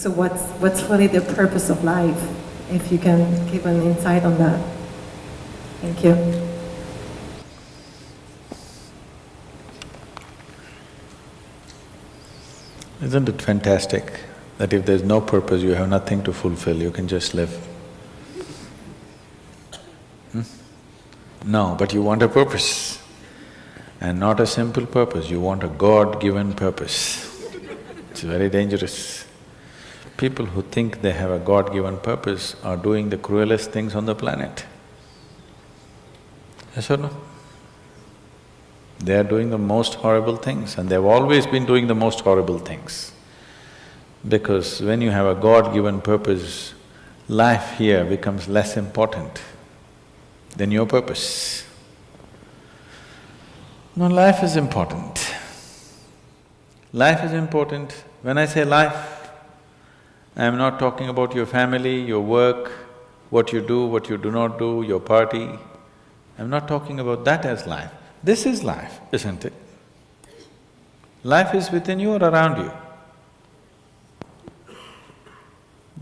So what's really the purpose of life? If you can give an insight on that. Thank you. Isn't it fantastic that if there's no purpose, you have nothing to fulfill, you can just live? No, but you want a purpose. And not a simple purpose, you want a God-given purpose. It's very dangerous. People who think they have a God-given purpose are doing the cruelest things on the planet. Yes or no? They are doing the most horrible things, and they've always been doing the most horrible things. Because when you have a God-given purpose, life here becomes less important than your purpose. No, life is important. Life is important. When I say life, I am not talking about your family, your work, what you do not do, your party. I'm not talking about that as life. This is life, isn't it? Life is within you or around you.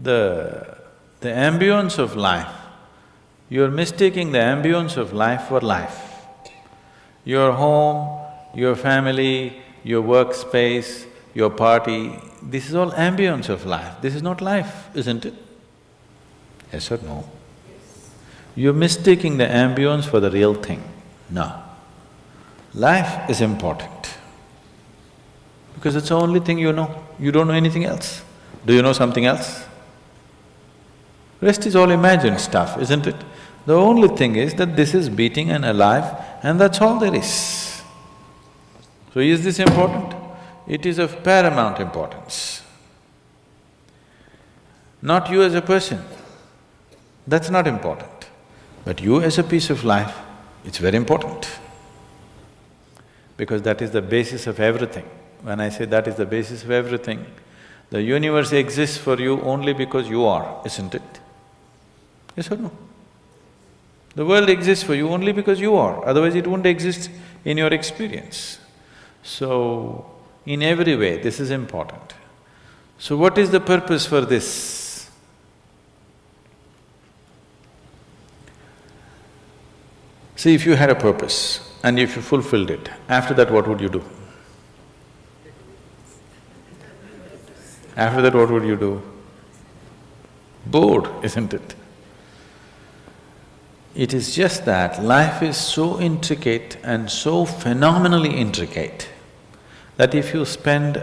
The ambience of life, you're mistaking the ambience of life for life. Your home, your family, your workspace, your party, this is all ambience of life. This is not life, isn't it? Yes or no? You're mistaking the ambience for the real thing. No. Life is important because it's the only thing you know. You don't know anything else. Do you know something else? Rest is all imagined stuff, isn't it? The only thing is that this is beating and alive, and that's all there is. So is this important? It is of paramount importance. Not you as a person, that's not important. But you as a piece of life, it's very important. Because that is the basis of everything. When I say that is the basis of everything, the universe exists for you only because you are, isn't it? Yes or no? The world exists for you only because you are, otherwise it wouldn't exist in your experience. So, in every way, this is important. So what is the purpose for this? See, if you had a purpose and if you fulfilled it, after that what would you do? After that what would you do? Bored, isn't it? It is just that life is so intricate and so phenomenally intricate that if you spend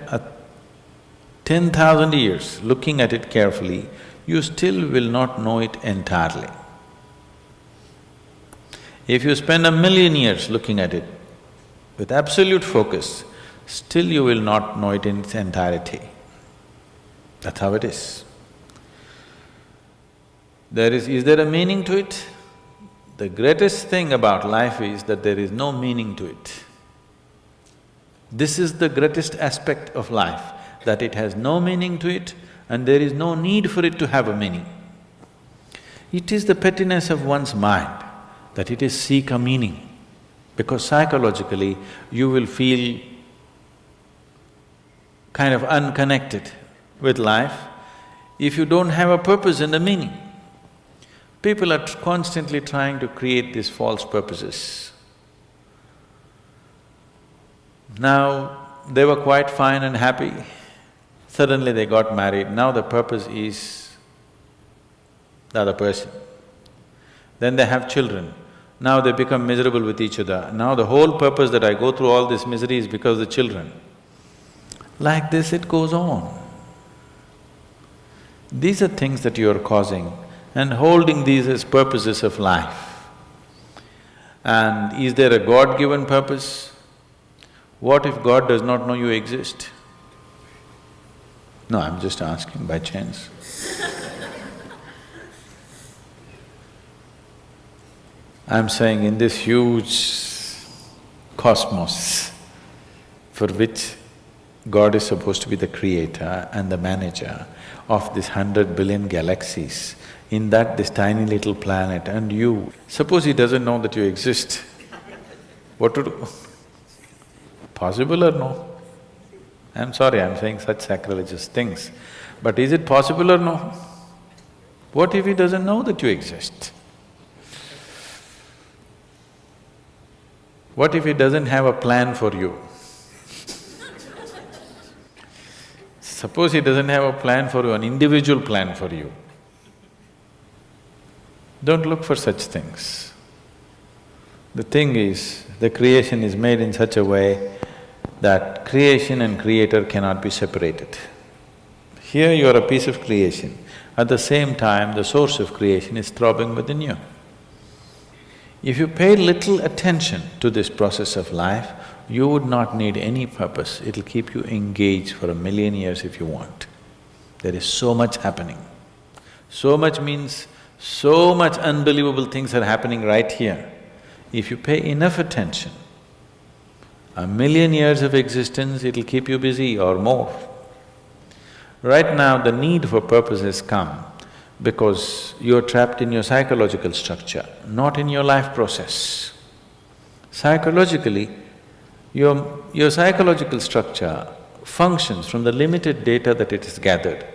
10,000 years looking at it carefully, you still will not know it entirely. If you spend 1,000,000 years looking at it with absolute focus, still you will not know it in its entirety. That's how it is. Is there a meaning to it? The greatest thing about life is that there is no meaning to it. This is the greatest aspect of life, that it has no meaning to it and there is no need for it to have a meaning. It is the pettiness of one's mind that it is seek a meaning, because psychologically you will feel kind of unconnected with life if you don't have a purpose and a meaning. People are constantly trying to create these false purposes. Now, they were quite fine and happy, suddenly they got married, now the purpose is the other person. Then they have children, now they become miserable with each other, now the whole purpose that I go through all this misery is because of the children. Like this it goes on. These are things that you are causing and holding these as purposes of life. And is there a God-given purpose? What if God does not know you exist? No, I'm just asking by chance. I'm saying in this huge cosmos for which God is supposed to be the creator and the manager of this 100 billion galaxies, in that this tiny little planet and you, suppose he doesn't know that you exist, what to do? Possible or no? I'm sorry, I'm saying such sacrilegious things, But is it possible or no? What if he doesn't know that you exist? What if he doesn't have a plan for you? Suppose he doesn't have a plan for you, an individual plan for you. Don't look for such things. The thing is, the creation is made in such a way that creation and creator cannot be separated. Here you are a piece of creation, at the same time the source of creation is throbbing within you. If you pay little attention to this process of life, you would not need any purpose, it'll keep you engaged for 1,000,000 years if you want. There is so much happening. So much means so much unbelievable things are happening right here. If you pay enough attention, 1,000,000 years of existence, it'll keep you busy or more. Right now, the need for purpose has come because you're trapped in your psychological structure, not in your life process. Psychologically, your psychological structure functions from the limited data that it has gathered.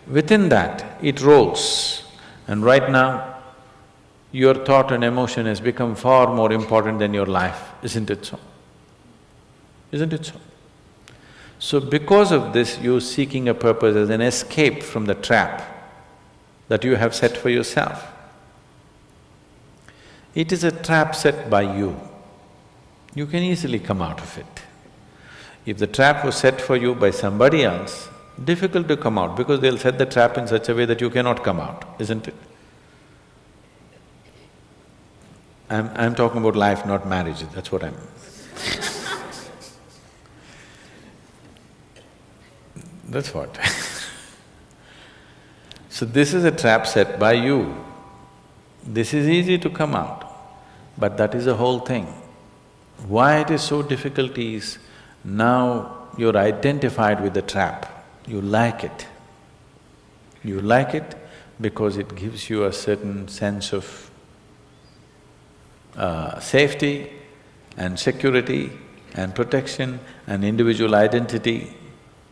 Within that, it rolls. And right now, your thought and emotion has become far more important than your life, isn't it so? Isn't it so? So because of this, you're seeking a purpose as an escape from the trap that you have set for yourself. It is a trap set by you. You can easily come out of it. If the trap was set for you by somebody else, difficult to come out because they'll set the trap in such a way that you cannot come out, isn't it? I'm talking about life, not marriage, that's what I'm… That's what. So this is a trap set by you. This is easy to come out, but that is the whole thing. Why it is so difficult is, now you're identified with the trap, you like it. You like it because it gives you a certain sense of safety and security and protection and individual identity.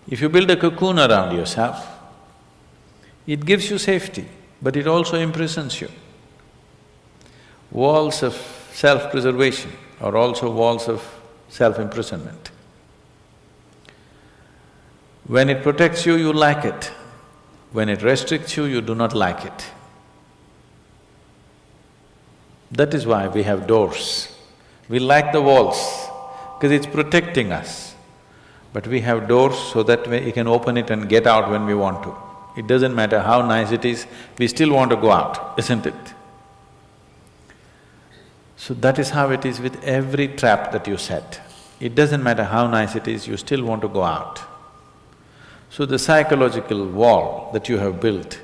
If you build a cocoon around yourself, it gives you safety, but it also imprisons you. Walls of self-preservation are also walls of self-imprisonment. When it protects you, you like it. When it restricts you, you do not like it. That is why we have doors. We like the walls, because it's protecting us. But we have doors so that we can open it and get out when we want to. It doesn't matter how nice it is, we still want to go out, isn't it? So that is how it is with every trap that you set. It doesn't matter how nice it is, you still want to go out. So the psychological wall that you have built,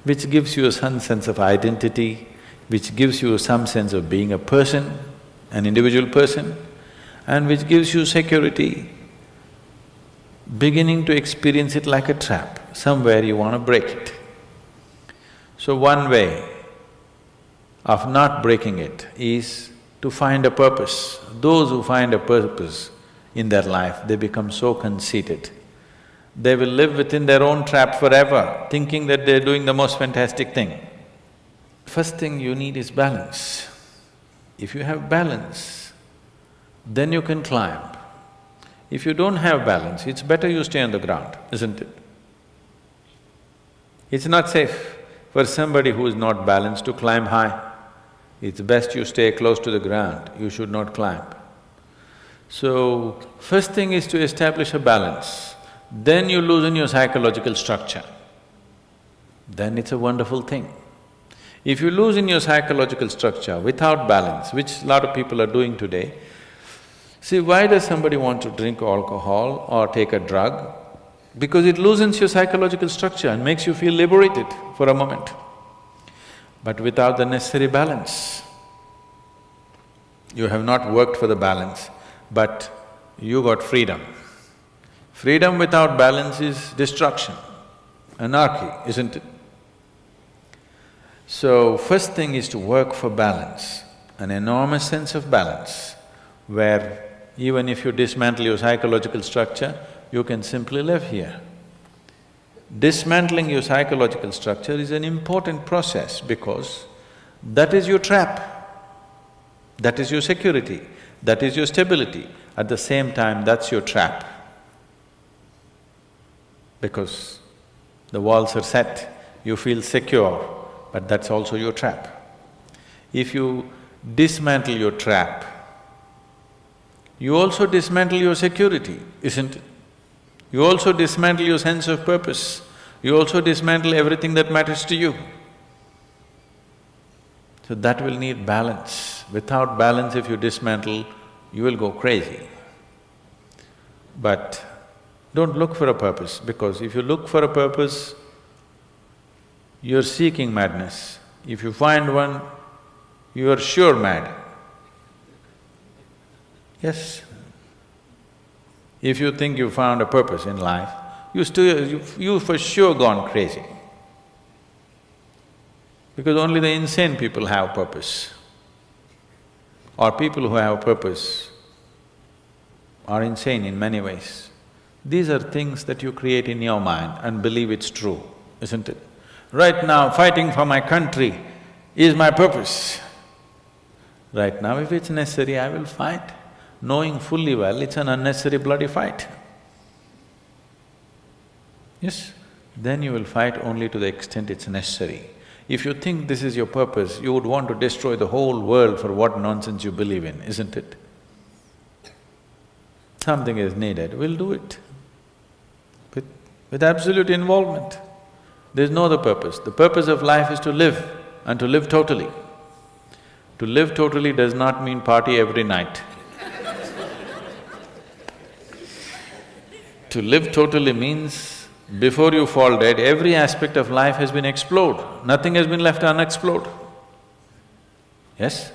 which gives you some sense of identity, which gives you some sense of being a person, an individual person, and which gives you security, beginning to experience it like a trap, somewhere you want to break it. So one way of not breaking it is to find a purpose. Those who find a purpose in their life, they become so conceited. They will live within their own trap forever, thinking that they're doing the most fantastic thing. First thing you need is balance. If you have balance, then you can climb. If you don't have balance, it's better you stay on the ground, isn't it? It's not safe for somebody who is not balanced to climb high. It's best you stay close to the ground, you should not climb. So, first thing is to establish a balance, then you loosen your psychological structure. Then it's a wonderful thing. If you loosen your psychological structure without balance, which a lot of people are doing today, see, why does somebody want to drink alcohol or take a drug? Because it loosens your psychological structure and makes you feel liberated for a moment. But without the necessary balance, you have not worked for the balance, but you got freedom. Freedom without balance is destruction, anarchy, isn't it? So, first thing is to work for balance, an enormous sense of balance, where even if you dismantle your psychological structure, you can simply live here. dismantling your psychological structure is an important process because that is your trap, that is your security, that is your stability. At the same time, that's your trap. Because the walls are set, you feel secure, but that's also your trap. If you dismantle your trap, you also dismantle your security, isn't it? You also dismantle your sense of purpose. You also dismantle everything that matters to you. So that will need balance. Without balance, if you dismantle, you will go crazy. But don't look for a purpose, because if you look for a purpose, you're seeking madness. If you find one, you are sure mad. Yes. If you think you found a purpose in life, you for sure gone crazy. Because only the insane people have purpose. Or people who have purpose are insane in many ways. These are things that you create in your mind and believe it's true, isn't it? Right now, fighting for my country is my purpose. Right now, if it's necessary, I will fight, knowing fully well it's an unnecessary bloody fight. Yes? Then you will fight only to the extent it's necessary. If you think this is your purpose, you would want to destroy the whole world for what nonsense you believe in, isn't it? Something is needed, we'll do it. With absolute involvement. There's no other purpose. The purpose of life is to live, and to live totally. To live totally does not mean party every night. To live totally means, before you fall dead, every aspect of life has been explored, nothing has been left unexplored. Yes?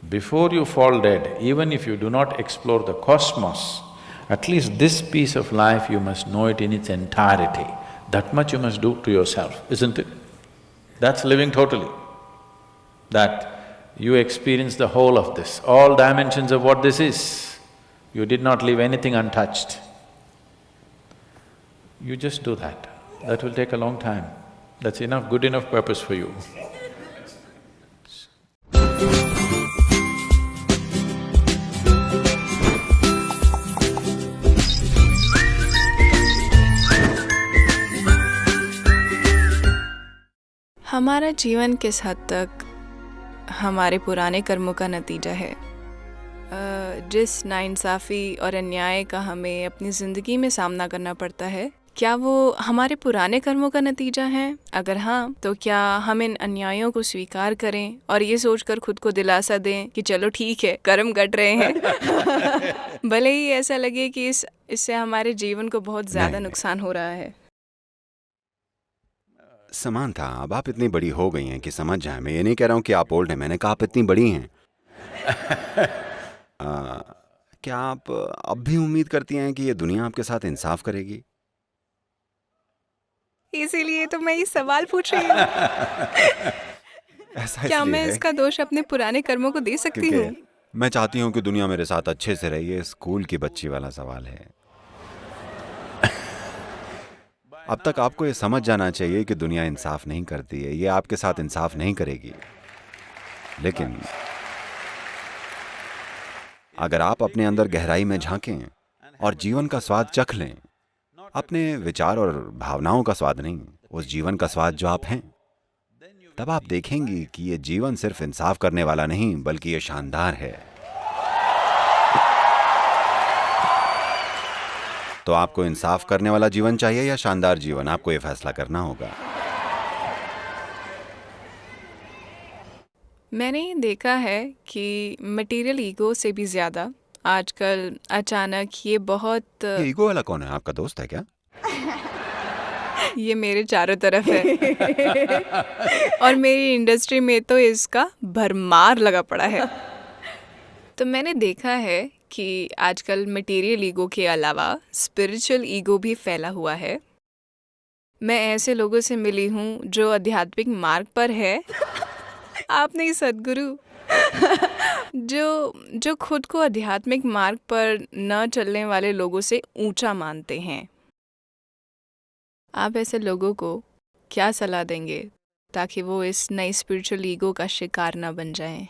Before you fall dead, even if you do not explore the cosmos, at least this piece of life you must know it in its entirety. That much you must do to yourself, isn't it? That's living totally. That you experience the whole of this, all dimensions of what this is. You did not leave anything untouched. You just do that. That will take a long time. That's enough, good enough purpose for you. हमारा जीवन किस हद तक हमारे पुराने कर्मों का नतीजा है? जिस नाइंसाफ़ी और अन्याय का हमें अपनी ज़िंदगी में सामना करना पड़ता है, क्या वो हमारे पुराने कर्मों का नतीजा है? अगर हाँ, तो क्या हम इन अन्यायों को स्वीकार करें और ये सोचकर खुद को दिलासा दें कि चलो ठीक है, कर्म कट रहे हैं भले ही ऐसा लगे कि इससे हमारे जीवन को बहुत ज़्यादा नुकसान हो रहा है। समांथा, अब आप इतनी बड़ी हो गई हैं कि समझ जाएं। मैं ये नहीं कह रहा हूँ कि आप ओल्ड हैं, मैंने कहा आप इतनी बड़ी हैं। क्या आप अब भी उम्मीद करती हैं कि ये दुनिया आपके साथ इंसाफ करेगी? इसीलिए तो मैं ये सवाल पूछ रही हूँ। ऐसा क्या इसलिए मैं है इसका दोष अपने पुराने कर्मों को दे सकती हूँ? क्योंकि मैं चाहती हूँ कि दुनिया मेरे साथ अच्छे से रही। ये स्कूल की बच्ची वाला सवाल है। अब तक आपको ये समझ जाना चाहिए कि दुनिया इंसाफ नहीं करती है, ये आपके साथ इंसाफ नहीं करेगी। लेकिन अगर आप अपने अंदर गहराई में झांकें और जीवन का स्वाद चख लें, अपने विचार और भावनाओं का स्वाद नहीं, उस जीवन का स्वाद जो आप हैं, तब आप देखेंगी कि ये जीवन सिर्फ इंसाफ करने वाला नहीं बल्कि ये शानदार है। तो आपको इंसाफ करने वाला जीवन चाहिए या शानदार जीवन? आपको ये फैसला करना होगा। मैंने देखा है कि मटेरियल ईगो से भी ज़्यादा आजकल अचानक ये बहुत ये ईगो वाला कौन है? आपका दोस्त है क्या? ये मेरे चारों तरफ है और मेरी इंडस्ट्री में तो इसका भरमार लगा पड़ा है। तो मैंने देखा है कि आजकल मटेरियल ईगो के अलावा स्पिरिचुअल ईगो भी फैला हुआ है। मैं ऐसे लोगों से मिली हूँ जो आध्यात्मिक मार्ग पर है। आप नहीं सद्गुरु, जो खुद को आध्यात्मिक मार्ग पर न चलने वाले लोगों से ऊंचा मानते हैं। आप ऐसे लोगों को क्या सलाह देंगे ताकि वो इस नई स्पिरिचुअल ईगो का शिकार ना बन जाएं?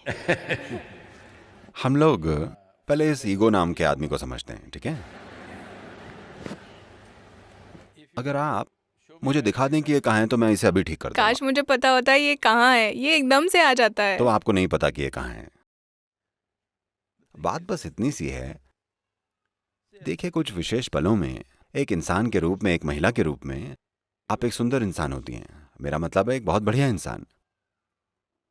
हम लोग पहले इस ईगो नाम के आदमी को समझते हैं, ठीक है? अगर आप मुझे दिखा दें कि ये कहाँ है तो मैं इसे अभी ठीक कर दूंगा। काश मुझे पता होता ये कहाँ है, ये एकदम से आ जाता है। तो आपको नहीं पता कि ये कहाँ है। बात बस इतनी सी है, देखिए कुछ विशेष पलों में एक इंसान के रूप में, एक महिला के रूप में आप एक सुंदर इंसान होती हैं। मेरा मतलब है एक बहुत बढ़िया इंसान।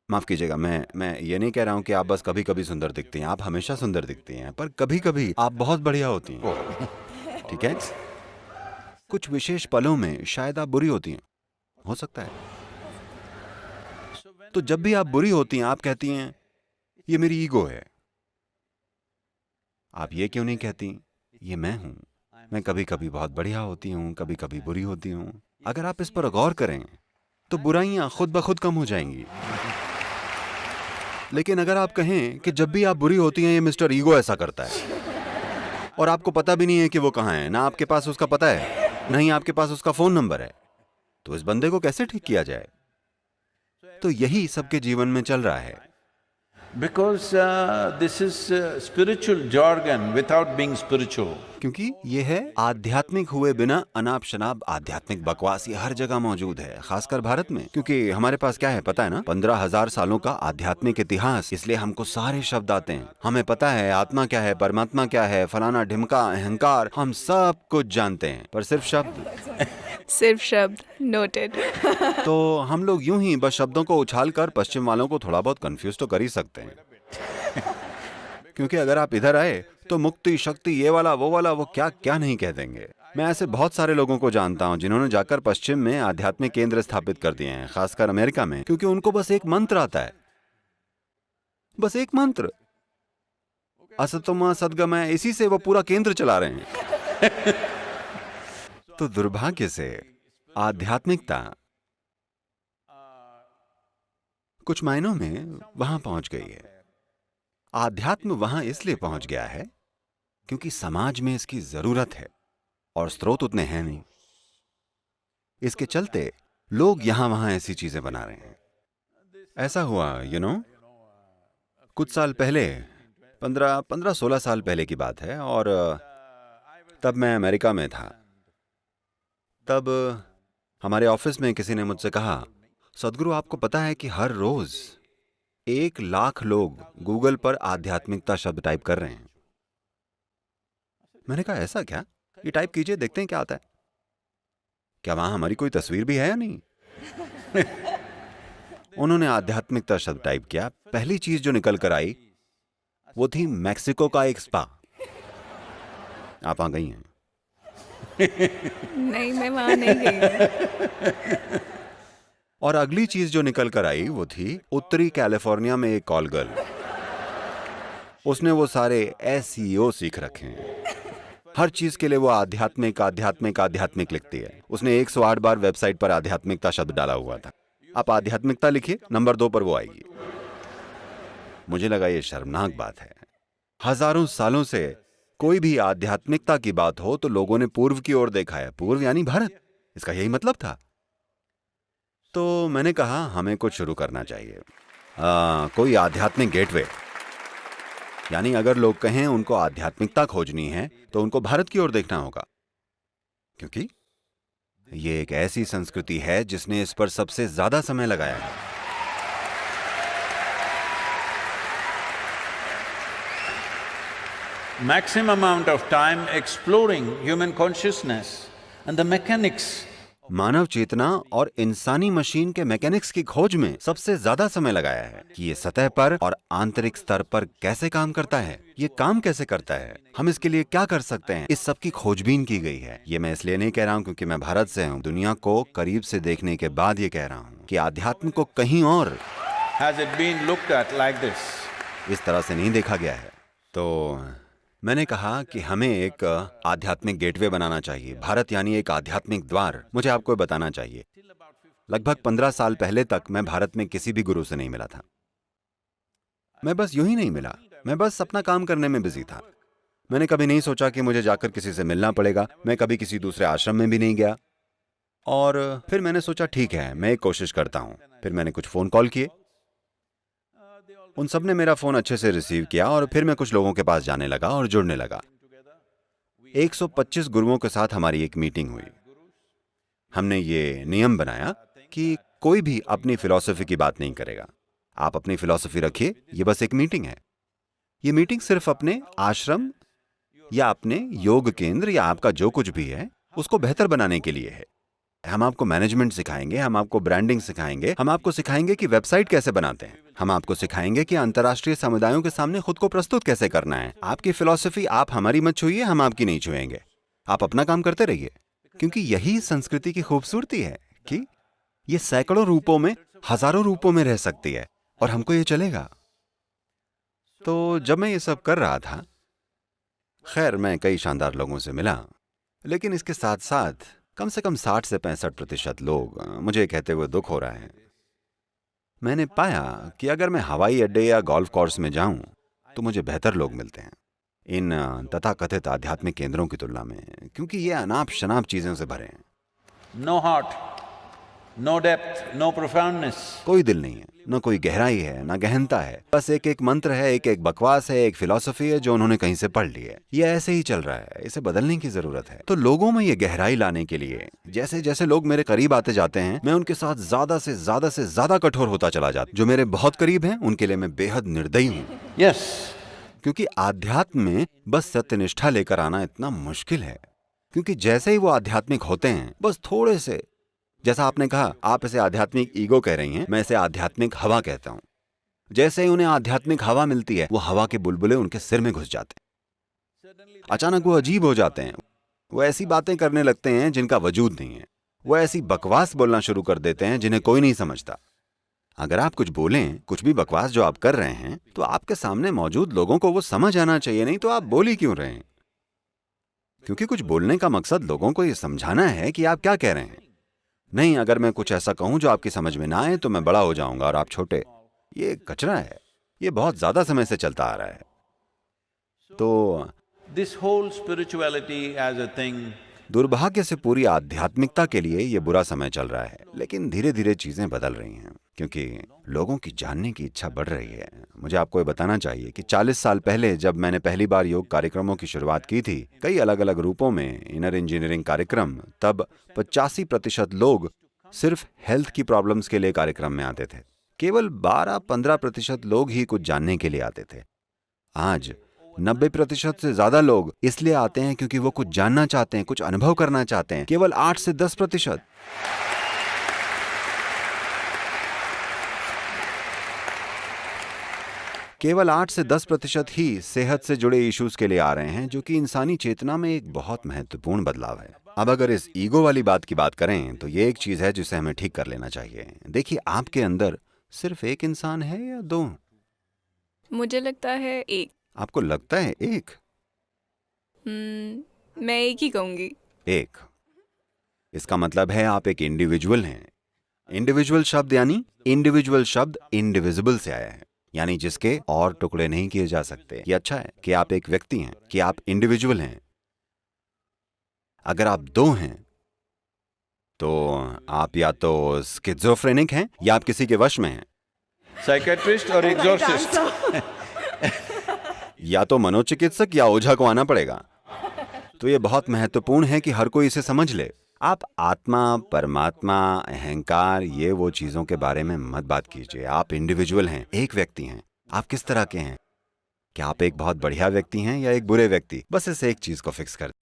माफ कीजिएगा, मैं ये नहीं कह रहा हूं कि आप बस कभी कभी सुंदर दिखती हैं, आप हमेशा सुंदर दिखती हैं, पर कभी कभी आप बहुत बढ़िया होती हैं, ठीक है? कुछ विशेष पलों में शायद आप बुरी होती हैं, हो सकता है। तो जब भी आप बुरी होती हैं आप कहती हैं ये मेरी ईगो है। आप ये क्यों नहीं कहती ये मैं हूं, मैं कभी कभी बहुत बढ़िया होती हूं, कभी कभी बुरी होती हूं। अगर आप इस पर गौर करें तो बुराइयां खुद ब खुद कम हो जाएंगी। लेकिन अगर आप कहें कि जब भी आप बुरी होती हैं ये मिस्टर ईगो ऐसा करता है, और आपको पता भी नहीं है कि वो कहाँ है, ना आपके पास उसका पता है, नहीं आपके पास उसका फोन नंबर है, तो इस बंदे को कैसे ठीक किया जाए? तो यही सबके जीवन में चल रहा है। Because this is spiritual jargon without being spiritual. क्योंकि ये है आध्यात्मिक हुए बिना अनाप शनाप आध्यात्मिक बकवास, ये हर जगह मौजूद है, खासकर भारत में। क्योंकि हमारे पास क्या है पता है ना, 15,000 सालों का आध्यात्मिक इतिहास, इसलिए हमको सारे शब्द आते हैं। हमें पता है आत्मा क्या है, परमात्मा क्या है, फलाना ढिमका, अहंकार, हम सब कुछ जानते हैं, पर सिर्फ शब्द नोटेड। तो हम लोग यूं ही बस शब्दों को उछाल कर पश्चिम वालों को थोड़ा बहुत कंफ्यूज तो कर ही सकते हैं। क्योंकि अगर आप इधर आए तो मुक्ति, शक्ति, ये वाला वो क्या क्या नहीं कह देंगे। मैं ऐसे बहुत सारे लोगों को जानता हूं जिन्होंने जाकर पश्चिम में आध्यात्मिक केंद्र स्थापित कर दिए हैं, खासकर अमेरिका में, क्योंकि उनको बस एक मंत्र आता है, बस एक मंत्र, असतोमा सद्गमय, इसी से वो पूरा केंद्र चला रहे हैं। तो दुर्भाग्य से आध्यात्मिकता कुछ मायनों में वहां पहुंच गई है। आध्यात्म वहां इसलिए पहुंच गया है क्योंकि समाज में इसकी जरूरत है और स्रोत उतने हैं नहीं। इसके चलते लोग यहां वहां ऐसी चीजें बना रहे हैं। ऐसा हुआ कुछ साल पहले, 15-16 साल पहले की बात है, और तब मैं अमेरिका में था। तब हमारे ऑफिस में किसी ने मुझसे कहा, सदगुरु आपको पता है कि हर रोज 1 लाख लोग गूगल पर आध्यात्मिकता शब्द टाइप कर रहे हैं। मैंने कहा ऐसा क्या? ये टाइप कीजिए, देखते हैं क्या आता है। क्या वहां हमारी कोई तस्वीर भी है या नहीं? उन्होंने आध्यात्मिकता शब्द टाइप किया, पहली चीज जो निकल कर आई वो थी मैक्सिको का एक स्पा। आप वहां गई हैं? नहीं, मैं वहां नहीं गई। और अगली चीज जो निकल कर आई वो थी उत्तरी कैलिफोर्निया में एक कॉल गर्ल। उसने वो सारे SEO सीख रखे हैं, हर चीज के लिए वो आध्यात्मिक आध्यात्मिक आध्यात्मिक लिखती है। उसने 108 बार वेबसाइट पर आध्यात्मिकता शब्द डाला हुआ था। आप आध्यात्मिकता लिखिए, नंबर 2 पर वो आएगी। मुझे लगा ये शर्मनाक बात है। हजारों सालों से कोई भी आध्यात्मिकता की बात हो तो लोगों ने पूर्व की ओर देखा है, पूर्व यानी भारत, इसका यही मतलब था। तो मैंने कहा हमें कुछ शुरू करना चाहिए, कोई आध्यात्मिक गेटवे। यानी अगर लोग कहें उनको आध्यात्मिकता खोजनी है तो उनको भारत की ओर देखना होगा, क्योंकि ये एक ऐसी संस्कृति है जिसने इस पर सबसे ज्यादा समय लगाया है। Maximum amount of time exploring human consciousness and the mechanics. मानव चेतना और इंसानी मशीन के मैकेनिक्स की खोज में सबसे ज्यादा समय लगाया है कि ये सतह पर और आंतरिक स्तर पर कैसे काम करता है, ये काम कैसे करता है, हम इसके लिए क्या कर सकते हैं, इस सब की खोजबीन की गई है। ये मैं इसलिए नहीं कह रहा हूँ क्योंकि मैं भारत से हूँ, दुनिया को करीब से देखने के बाद ये कह रहा हूँ कि आध्यात्म को कहीं और Has it been looked at like this? इस तरह से नहीं देखा गया है। तो मैंने कहा कि हमें एक आध्यात्मिक गेटवे बनाना चाहिए, भारत यानी एक आध्यात्मिक द्वार। मुझे आपको बताना चाहिए, लगभग 15 साल पहले तक मैं भारत में किसी भी गुरु से नहीं मिला था। मैं बस यूं ही नहीं मिला, मैं बस अपना काम करने में बिजी था। मैंने कभी नहीं सोचा कि मुझे जाकर किसी से मिलना पड़ेगा। मैं कभी किसी दूसरे आश्रम में भी नहीं गया। और फिर मैंने सोचा ठीक है, मैं एक कोशिश करता हूँ। फिर मैंने कुछ फ़ोन कॉल किए, उन सब ने मेरा फ़ोन अच्छे से रिसीव किया और फिर मैं कुछ लोगों के पास जाने लगा और जुड़ने लगा। 125 गुरुओं के साथ हमारी एक मीटिंग हुई। हमने ये नियम बनाया कि कोई भी अपनी फिलॉसफी की बात नहीं करेगा। आप अपनी फिलॉसफी रखिए, ये बस एक मीटिंग है। ये मीटिंग सिर्फ अपने आश्रम या अपने योग केंद्र या आपका जो कुछ भी है उसको बेहतर बनाने के लिए है। हम आपको मैनेजमेंट सिखाएंगे, हम आपको ब्रांडिंग सिखाएंगे, हम आपको सिखाएंगे कि वेबसाइट कैसे बनाते हैं, हम आपको सिखाएंगे कि अंतर्राष्ट्रीय समुदायों के सामने खुद को प्रस्तुत कैसे करना है। आपकी फिलॉसफी आप हमारी मत छुइए, हम आपकी नहीं छुएंगे। आप अपना काम करते रहिए, क्योंकि यही संस्कृति की खूबसूरती है कि ये सैकड़ों रूपों में, हजारों रूपों में रह सकती है और हमको ये चलेगा। तो जब मैं ये सब कर रहा था, खैर मैं कई शानदार लोगों से मिला, लेकिन इसके साथ साथ कम से कम 60 से 65% लोग मुझे कहते हुए दुख हो रहा है। मैंने पाया कि अगर मैं हवाई अड्डे या गोल्फ कोर्स में जाऊं तो मुझे बेहतर लोग मिलते हैं इन तथाकथित आध्यात्मिक केंद्रों की तुलना में, क्योंकि ये अनाप शनाप चीजों से भरे हैं। No heart, no depth, no profoundness. कोई दिल नहीं है, न कोई गहराई है, न गहनता है। बस एक एक मंत्र है, एक एक बकवास है, एक फिलॉसफी है जो उन्होंने कहीं से पढ़ ली है। ये ऐसे ही चल रहा है, इसे बदलने की जरूरत है। तो लोगों में ये गहराई लाने के लिए जैसे जैसे लोग मेरे करीब आते जाते हैं, मैं उनके साथ ज्यादा से ज्यादा कठोर होता चला जाता। जो मेरे बहुत करीब हैं उनके लिए मैं बेहद निर्दयी हूँ। Yes. क्योंकि आध्यात्म में बस सत्यनिष्ठा लेकर आना इतना मुश्किल है, क्योंकि जैसे ही वो आध्यात्मिक होते हैं, बस थोड़े से, जैसा आपने कहा, आप इसे आध्यात्मिक ईगो कह रही हैं, मैं इसे आध्यात्मिक हवा कहता हूं। जैसे ही उन्हें आध्यात्मिक हवा मिलती है, वो हवा के बुलबुले उनके सिर में घुस जाते हैं। अचानक वो अजीब हो जाते हैं, वो ऐसी बातें करने लगते हैं जिनका वजूद नहीं है, वो ऐसी बकवास बोलना शुरू कर देते हैं जिन्हें कोई नहीं समझता। अगर आप कुछ बोलें, कुछ भी बकवास जो आप कर रहे हैं, तो आपके सामने मौजूद लोगों को वो समझ आना चाहिए, नहीं तो आप बोल ही क्यों रहे हैं? क्योंकि कुछ बोलने का मकसद लोगों को ये समझाना है कि आप क्या कह रहे हैं। नहीं, अगर मैं कुछ ऐसा कहूं जो आपकी समझ में ना आए तो मैं बड़ा हो जाऊंगा और आप छोटे। ये कचरा है, ये बहुत ज्यादा समय से चलता आ रहा है। तो This whole spirituality as a thing, दुर्भाग्य से पूरी आध्यात्मिकता के लिए ये बुरा समय चल रहा है, लेकिन धीरे धीरे चीजें बदल रही हैं, क्योंकि लोगों की जानने की इच्छा बढ़ रही है। मुझे आपको ये बताना चाहिए कि 40 साल पहले जब मैंने पहली बार योग कार्यक्रमों की शुरुआत की थी, कई अलग अलग रूपों में इनर इंजीनियरिंग कार्यक्रम, तब 85% लोग सिर्फ हेल्थ की प्रॉब्लम्स के लिए कार्यक्रम में आते थे। केवल 12-15% लोग ही कुछ जानने के लिए आते थे। आज 90% से ज्यादा लोग इसलिए आते हैं क्योंकि वो कुछ जानना चाहते हैं, कुछ अनुभव करना चाहते हैं। केवल 8 से 10%, केवल 8 से 10% ही सेहत से जुड़े इश्यूज के लिए आ रहे हैं, जो कि इंसानी चेतना में एक बहुत महत्वपूर्ण बदलाव है। अब अगर इस ईगो वाली बात की बात करें तो ये एक चीज है जिसे हमें ठीक कर लेना चाहिए। देखिए, आपके अंदर सिर्फ एक इंसान है या दो? मुझे लगता है एक। आपको लगता है एक? मैं एक ही कहूंगी। एक। इसका मतलब है आप एक इंडिविजुअल हैं। इंडिविजुअल शब्द यानी इंडिविजुअल शब्द इंडिविजिबल से आया है, यानी जिसके और टुकड़े नहीं किए जा सकते। ये अच्छा है कि आप एक व्यक्ति हैं, कि आप इंडिविजुअल हैं। अगर आप दो हैं तो आप या तो स्किज़ोफ्रेनिक हैं या आप किसी के वश में हैं। psychiatrist or exorcist. या तो मनोचिकित्सक या ओझा को आना पड़ेगा। तो ये बहुत महत्वपूर्ण है कि हर कोई इसे समझ ले। आप आत्मा, परमात्मा, अहंकार, ये वो चीजों के बारे में मत बात कीजिए। आप इंडिविजुअल हैं, एक व्यक्ति हैं। आप किस तरह के हैं? क्या आप एक बहुत बढ़िया व्यक्ति हैं या एक बुरे व्यक्ति? बस इस एक चीज को फिक्स कर